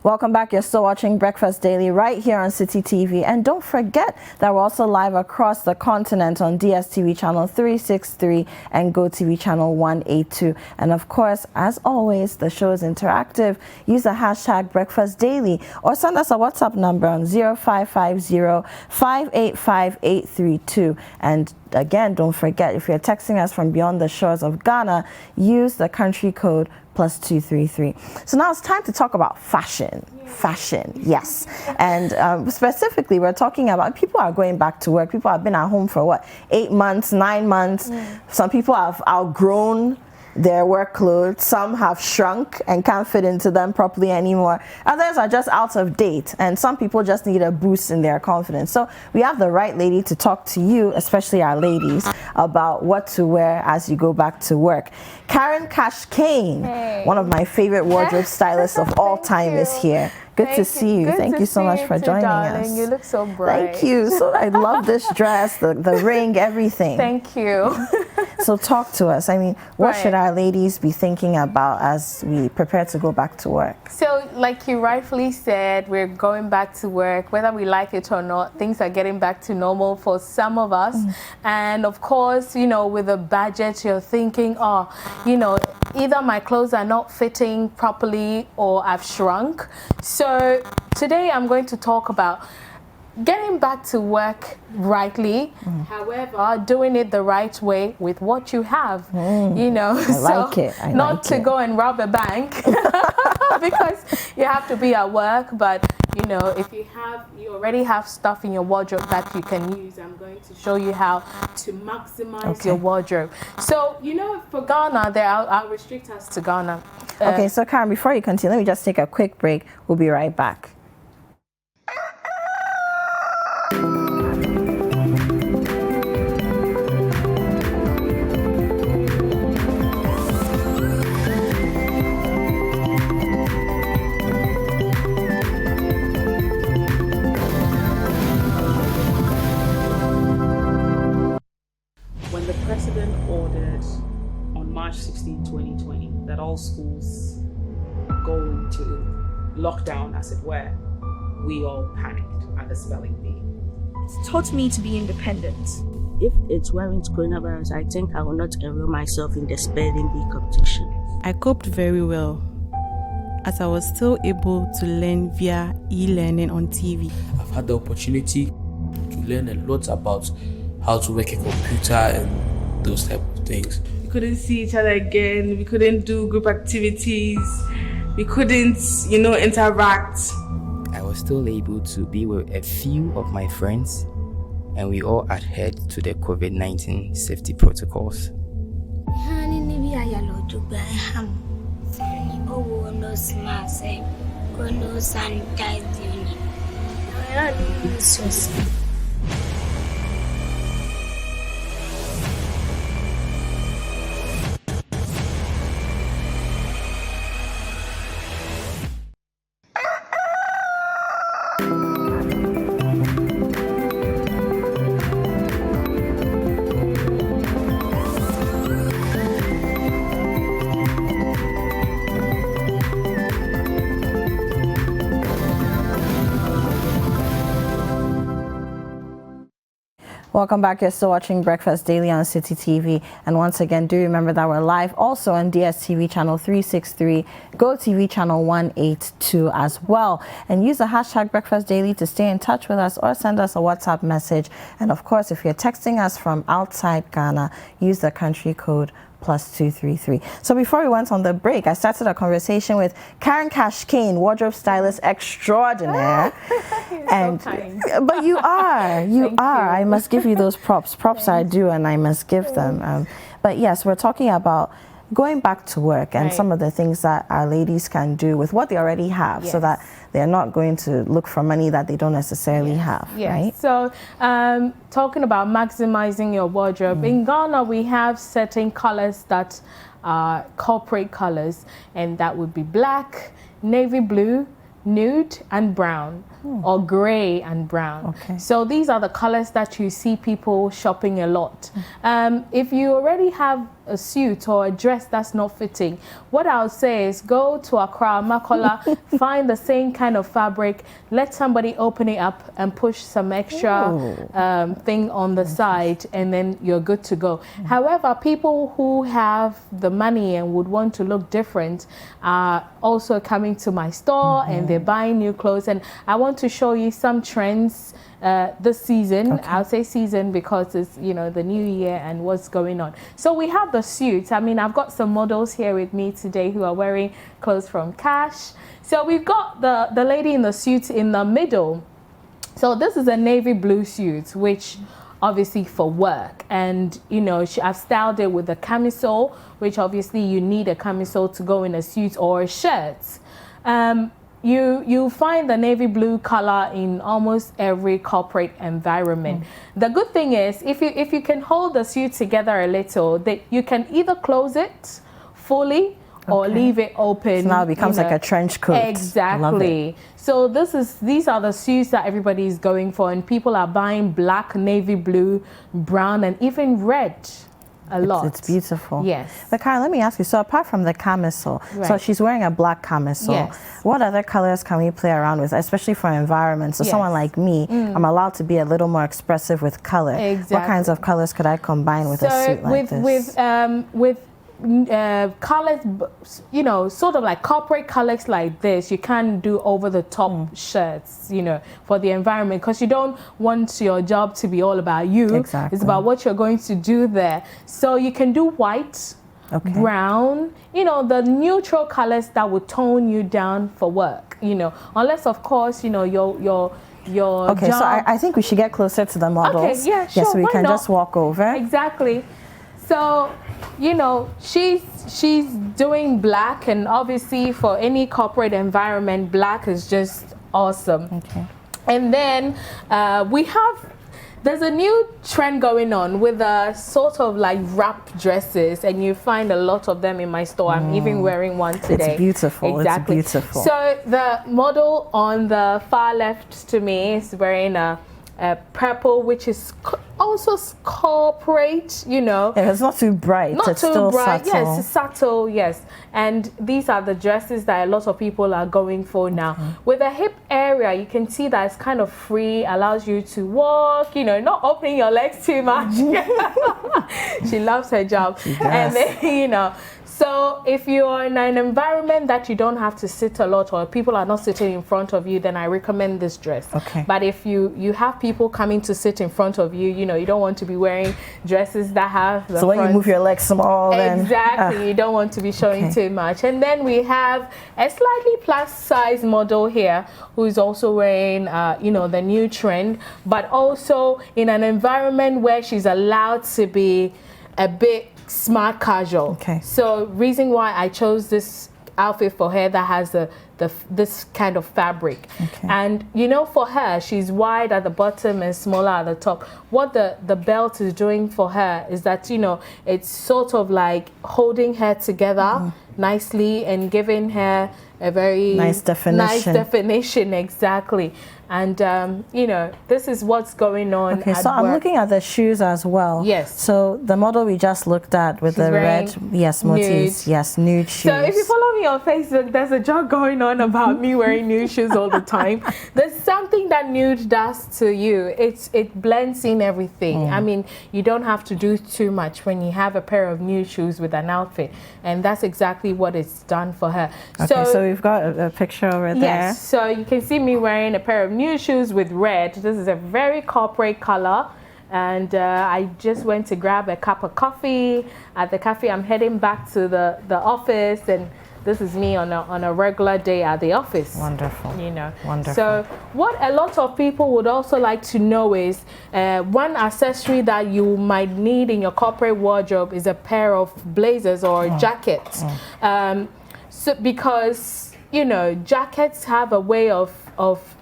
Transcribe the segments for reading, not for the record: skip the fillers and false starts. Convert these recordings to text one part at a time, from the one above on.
Welcome back. You're still watching Breakfast Daily right here on City TV. And don't forget that we're also live across the continent on DSTV channel 363 and GoTV channel 182. And of course, as always, the show is interactive. Use the hashtag Breakfast Daily or send us a WhatsApp number on 0550-585-832. And again, don't forget, if you're texting us from beyond the shores of Ghana, use the country code +233. So now it's time to talk about fashion. Fashion, yes. And specifically, we're talking about people are going back to work. People have been at home for what, 8 months, 9 months. Some people have outgrown their work clothes. Some have shrunk and can't fit into them properly anymore. Others are just out of date, and some people just need a boost in their confidence. So we have the right lady to talk to you, especially our ladies, about what to wear as you go back to work. Karen Cash-Kane, one of my favorite wardrobe stylists of all time, is here. Good to see you. Thank you so much for joining us. You look so bright. Thank you. So I love this dress, the ring, everything. Thank you. So talk to us. I mean, what should our ladies be thinking about as we prepare to go back to work? So like you rightfully said, we're going back to work. Whether we like it or not, things are getting back to normal for some of us. And of course, you know, with a budget, you're thinking, oh, you know, either my clothes are not fitting properly or I've shrunk. So today I'm going to talk about getting back to work rightly, however, doing it the right way with what you have, you know. I like it. Not to go and rob a bank because you have to be at work, but you know, if you already have stuff in your wardrobe that you can use, I'm going to show you how to maximize your wardrobe. So, you know, for Ghana, I'll restrict us to Ghana. Okay, so Karen, before you continue, let me just take a quick break. We'll be right back. When the president ordered on March 16, 2020, that all schools go into lockdown, as it were, we all panicked at the spelling bee. It taught me to be independent. If it weren't coronavirus, I think I would not enroll myself in the spelling bee competition. I coped very well, as I was still able to learn via e-learning on TV. I've had the opportunity to learn a lot about how to work a computer and those type of things. We couldn't see each other again. We couldn't do group activities. We couldn't, you know, interact. I was still able to be with a few of my friends, and we all adhered to the COVID-19 safety protocols. Welcome back. You're still watching Breakfast Daily on City TV. And once again, do remember that we're live also on DSTV channel 363, GoTV channel 182 as well. And use the hashtag Breakfast Daily to stay in touch with us or send us a WhatsApp message. And of course, if you're texting us from outside Ghana, use the country code +233. So before we went on the break, I started a conversation with Karen Cash-Kane, wardrobe stylist extraordinaire. And but you are. I must give you those props. Props are due, and I must give them. But yes, we're talking about going back to work and some of the things that our ladies can do with what they already have, so that they're not going to look for money that they don't necessarily have, right? So talking about maximizing your wardrobe, in Ghana we have certain colors that are corporate colors, and that would be black, navy blue, nude and brown, or gray and brown. So these are the colors that you see people shopping a lot. If you already have a suit or a dress that's not fitting, what I'll say is go to Accra, Makola, find the same kind of fabric, let somebody open it up and push some extra thing on the side, and then you're good to go. However, people who have the money and would want to look different are also coming to my store and they're buying new clothes, and I want to show you some trends this season. I'll say season because it's, you know, the new year and what's going on. So we have the suits. I mean, I've got some models here with me today who are wearing clothes from Cash. So we've got the lady in the suit in the middle. So this is a navy blue suit, which obviously for work, and you know, I've styled it with a camisole, which obviously you need a camisole to go in a suit or a shirt. You find the navy blue color in almost every corporate environment. The good thing is, if you can hold the suit together a little, you can either close it fully or leave it open. So now it becomes like a trench coat. Exactly. So these are the suits that everybody is going for, and people are buying black, navy blue, brown, and even red. A lot. It's beautiful. Yes. But Karen, let me ask you, so apart from the camisole, so she's wearing a black camisole. Yes. What other colors can we play around with, especially for environment? So someone like me, I'm allowed to be a little more expressive with color. Exactly. What kinds of colors could I combine with a suit like this? With colors, you know, sort of like corporate colors like this, you can do over the top shirts, you know, for the environment, because you don't want your job to be all about you. Exactly. It's about what you're going to do there. So you can do white, brown, you know, the neutral colors that would tone you down for work, you know, unless of course, you know, your okay, job. so I think we should get closer to the models. Okay, yeah, sure. Yes, so we why can not? just walk over. Exactly. So, you know, she's doing black, and obviously for any corporate environment, black is just awesome. Okay. And then there's a new trend going on with sort of like wrap dresses, and you find a lot of them in my store. I'm even wearing one today. It's beautiful. Exactly. It's beautiful. So the model on the far left to me is wearing a purple, which is also corporate, you know. Yeah, it's not too bright. Not it's too still bright. subtle. Yes, it's subtle. Yes, and these are the dresses that a lot of people are going for now. With the hip area, you can see that it's kind of free, allows you to walk. You know, not opening your legs too much. She loves her job, and then, you know. So if you're in an environment that you don't have to sit a lot, or people are not sitting in front of you, then I recommend this dress. Okay. But if you have people coming to sit in front of you, you know, you don't want to be wearing dresses that have the so when you move your legs small, then exactly, you don't want to be showing too much. And then we have a slightly plus size model here who is also wearing, you know, the new trend, but also in an environment where she's allowed to be a bit smart casual. Okay. So reason why I chose this outfit for her that has this kind of fabric. Okay. And you know, for her, she's wide at the bottom and smaller at the top. What the belt is doing for her is that, you know, it's sort of like holding her together nicely and giving her a very nice definition. Exactly. And you know, this is what's going on. Okay, at so I'm work. looking at the shoes as well. Yes. So the model we just looked at with the red, yes, motifs, yes, nude shoes. So if you follow me on Facebook, there's a joke going on about me wearing nude shoes all the time. There's something that nude does to you. It blends in everything. I mean, you don't have to do too much when you have a pair of nude shoes with an outfit, and that's exactly what it's done for her. Okay, so we've got a picture over there. Yes, so you can see me wearing a pair of nude shoes with red. This is a very corporate color, and I just went to grab a cup of coffee at the cafe. I'm heading back to the office, and this is me on a regular day at the office. Wonderful. You know. Wonderful. So what a lot of people would also like to know is one accessory that you might need in your corporate wardrobe is a pair of blazers or jackets. So because, you know, jackets have a way of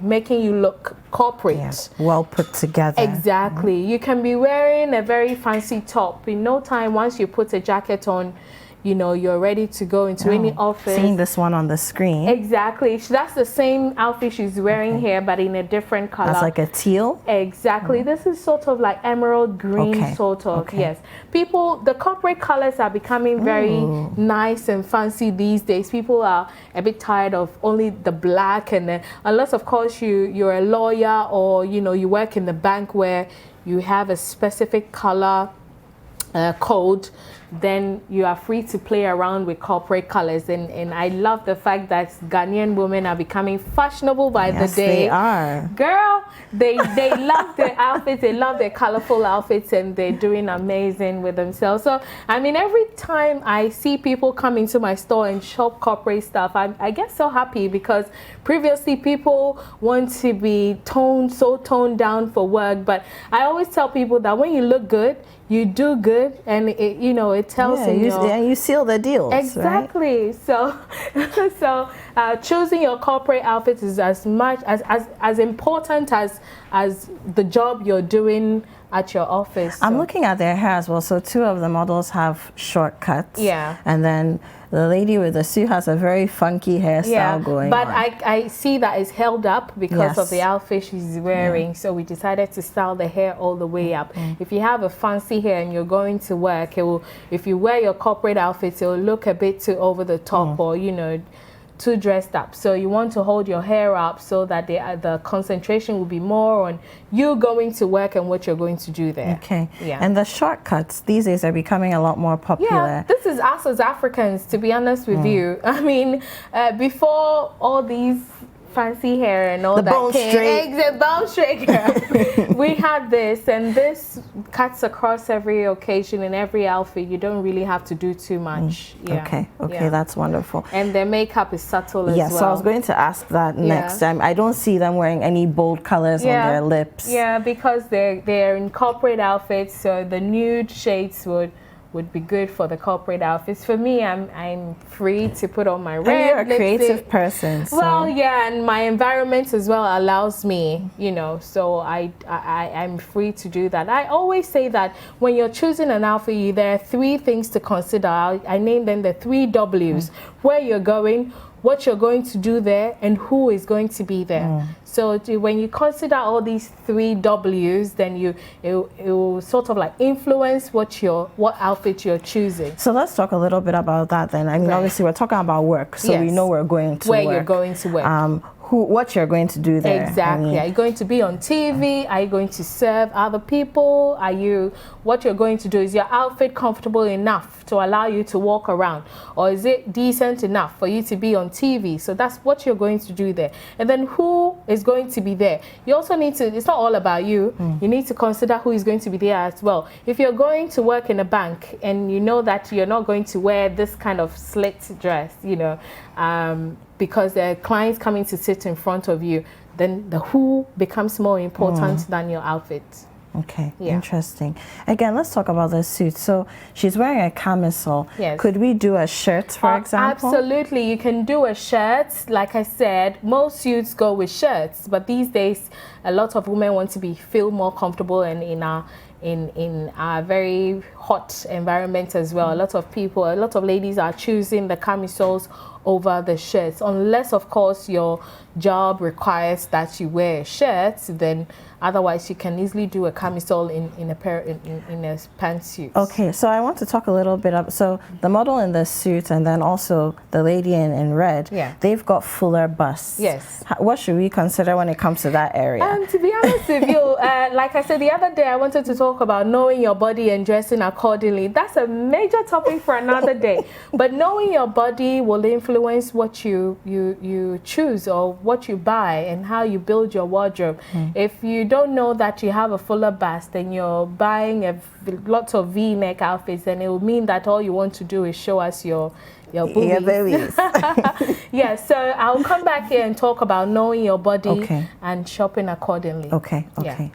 making you look corporate. Yeah, well put together. Exactly. You can be wearing a very fancy top. In no time, once you put a jacket on, you know, you're ready to go into any office. Seeing this one on the screen. Exactly. That's the same outfit she's wearing here, but in a different color. That's like a teal? Exactly. This is sort of like emerald green, sort of. Yes. People, the corporate colors are becoming very nice and fancy these days. People are a bit tired of only the black, and unless, of course, you're a lawyer or, you know, you work in the bank where you have a specific color code, then you are free to play around with corporate colors. And I love the fact that Ghanaian women are becoming fashionable by the day. They are. Girl, they love their outfits, they love their colorful outfits, and they're doing amazing with themselves. So, I mean, every time I see people come into my store and shop corporate stuff, I get so happy, because previously people want to be so toned down for work. But I always tell people that when you look good, you do good, and it, you know, it tells you seal the deals. Exactly. Right? So choosing your corporate outfits is as much as important as the job you're doing at your office. I'm looking at their hair as well. So 2 of the models have short cuts. Yeah. And then the lady with the suit has a very funky hairstyle going but on. I see that it's held up because of the outfit she's wearing. So we decided to style the hair all the way up. If you have a fancy hair and you're going to work, if you wear your corporate outfits, it will look a bit too over the top, or, you know, too dressed up. So you want to hold your hair up so that the concentration will be more on you going to work and what you're going to do there. Okay. Yeah. And the shortcuts these days are becoming a lot more popular. Yeah, this is us as Africans, to be honest with you. I mean, before all these fancy hair and all the that bone straight hair, we had this, and this cuts across every occasion and every outfit. You don't really have to do too much. Okay, that's wonderful. And their makeup is subtle as well. So I was going to ask that next time. I don't see them wearing any bold colors on their lips. Yeah, because they're in corporate outfits, so the nude shades would be good for the corporate outfits. For me, I'm free to put on my red and you're a lipstick. Creative person. So. Well, yeah, and my environment as well allows me, you know, so I'm free to do that. I always say that when you're choosing an outfit, there are 3 things to consider. I name them the 3 W's. Where you're going, what you're going to do there, and who is going to be there. So when you consider all these 3 W's, then it will sort of like influence what outfit you're choosing. So let's talk a little bit about that then. I mean, obviously we're talking about work, so we know we're going to work. Where you're going to work. What you're going to do there. Exactly. I mean, are you going to be on TV? Are you going to serve other people? What you're going to do, is your outfit comfortable enough to allow you to walk around? Or is it decent enough for you to be on TV? So that's what you're going to do there. And then who is going to be there? You also need to, it's not all about you. You need to consider who is going to be there as well. If you're going to work in a bank and you know that you're not going to wear this kind of slit dress, you know, because there are clients coming to sit in front of you, then the who becomes more important than your outfit. Okay, interesting. Again, let's talk about the suit. So she's wearing a camisole. Yes. Could we do a shirt, for example? Absolutely, you can do a shirt. Like I said, most suits go with shirts, but these days, a lot of women want to feel more comfortable, and in our very hot environment as well. A lot of ladies are choosing the camisoles over the shirts, unless of course your job requires that you wear a shirt. Then otherwise you can easily do a camisole in a pantsuit. Okay, so I want to talk a little bit about, so the model in the suit and then also the lady in red, they've got fuller busts. Yes. What should we consider when it comes to that area? To be honest with you, like I said the other day, I wanted to talk about knowing your body and dressing accordingly. That's a major topic for another day. But knowing your body will influence what you choose or what you buy and how you build your wardrobe. If you don't know that you have a fuller bust and you're buying lots of V-neck outfits, then it will mean that all you want to do is show us your boobies. Yeah, so I'll come back here and talk about knowing your body and shopping accordingly. Okay,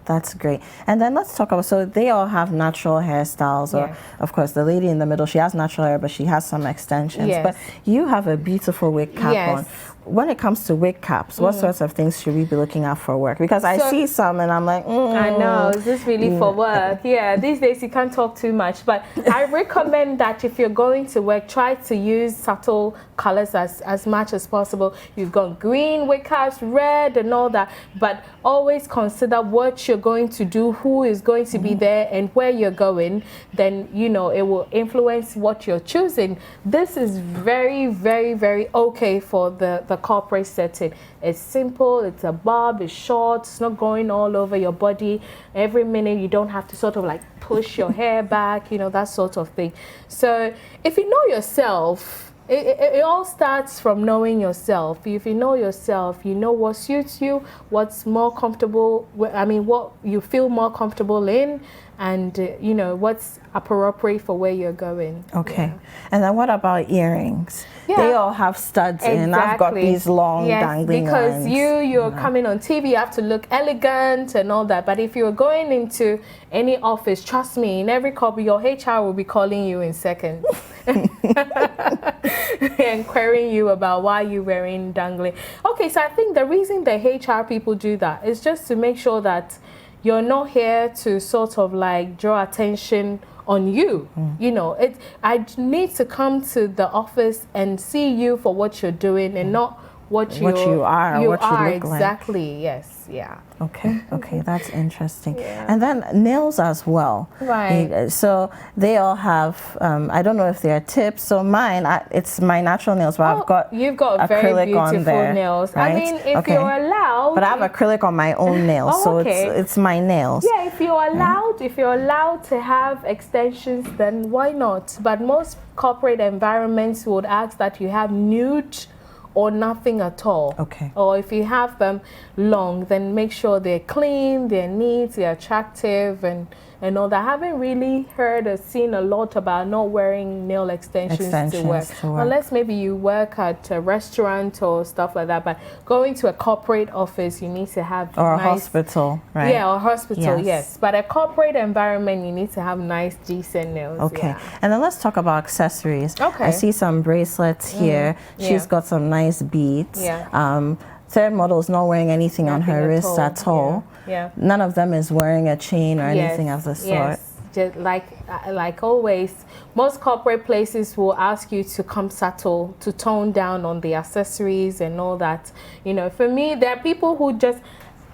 that's great. And then let's talk about, so they all have natural hairstyles, or of course the lady in the middle, she has natural hair, but she has some extensions. But you have a beautiful wig cap on. when it comes to wig caps, what sorts of things should we be looking out for work? Because I see some and I'm like, I know, is this really for work? Yeah, these days you can't talk too much, but I recommend that if you're going to work, try to use subtle colors as much as possible. You've got green wig caps, red and all that, but always consider what you're going to do, who is going to be there and where you're going. Then, you know, it will influence what you're choosing. This is very, very, very okay for the corporate setting. It's simple, it's a bob, it's short, it's not going all over your body. Every minute you don't have to sort of like push your hair back, you know, that sort of thing. So if you know yourself, it all starts from knowing yourself. If you know yourself, you know what suits you, what's more comfortable, what you feel more comfortable in, and you know what's appropriate for where you're going. Okay. Yeah. And then what about earrings? Yeah. They all have studs in. I've got these long dangling because ones. you're coming on TV, you have to look elegant and all that. But if you're going into any office, trust me, in every copy, your HR will be calling you in seconds and querying you about why you're wearing dangling. Okay, so I think the reason the HR people do that is just to make sure that you're not here to sort of like draw attention on you. You know, I need to come to the office and see you for what you're doing and not what you are. You are exactly. Yes. Yeah. Okay. Okay. That's interesting. And then nails as well. Right. So they all have. I don't know if they are tips. So mine, it's my natural nails, but you've got acrylic very beautiful on there, nails. right? I mean, if you're allowed. But I have acrylic on my own nails, so it's my nails. Yeah. If you're allowed to have extensions, then why not? But most corporate environments would ask that you have nude or nothing at all. Okay. Or if you have them long, then make sure they're clean, they're neat, they're attractive, and all that. I haven't really heard or seen a lot about not wearing nail extensions to work. Unless maybe you work at a restaurant or stuff like that. But going to a corporate office, you need to have a hospital, right? Yeah, or hospital, yes. But a corporate environment, you need to have nice, decent nails. Okay. Yeah. And then let's talk about accessories. Okay. I see some bracelets here. She's got some nice beads. Yeah. Third model is not wearing anything on her wrists at all. Yeah. None of them is wearing a chain or anything of the sort. Yes. Just like always, most corporate places will ask you to come subtle, to tone down on the accessories and all that. You know, for me, there are people who just,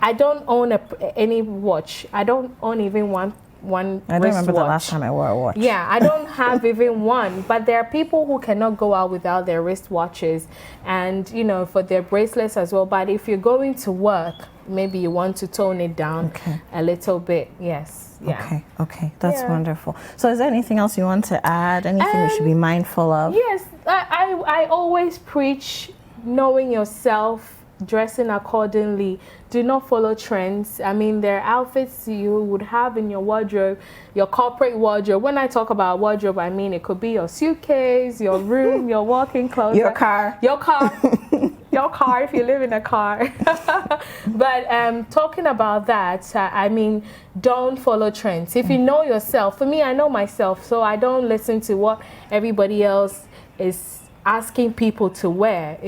I don't own any watch. I don't own even one I don't remember the last time I wore a watch. Yeah, I don't have even one, but there are people who cannot go out without their wristwatches and, you know, for their bracelets as well. But if you're going to work, maybe you want to tone it down a little bit. Yes. Yeah. Okay. That's wonderful. So is there anything else you want to add? Anything we should be mindful of? Yes, I always preach knowing yourself, dressing accordingly. Do not follow trends. I mean, there are outfits you would have in your wardrobe, your corporate wardrobe. When I talk about wardrobe, I mean it could be your suitcase, your room, your walk-in closet, your car if you live in a car. But talking about that, I mean, don't follow trends. If you know yourself, for me, I know myself, so I don't listen to what everybody else is asking people to wear.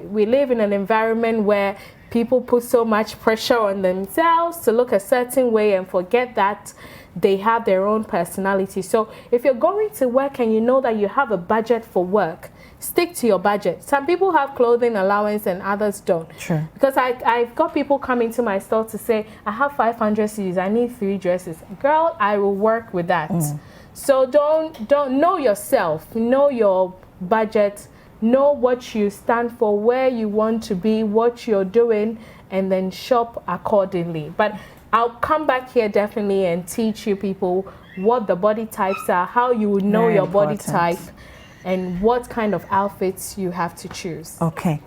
We live in an environment where people put so much pressure on themselves to look a certain way and forget that they have their own personality. So if you're going to work and you know that you have a budget for work, stick to your budget. Some people have clothing allowance and others don't. Sure. Because I've got people coming to my store to say, I have 500 CDs, I need 3 dresses. Girl, I will work with that. So don't know yourself, know your budget, know what you stand for, where you want to be, what you're doing, and then shop accordingly. But I'll come back here definitely and teach you people what the body types are, how you would know your body type, and what kind of outfits you have to choose. Okay.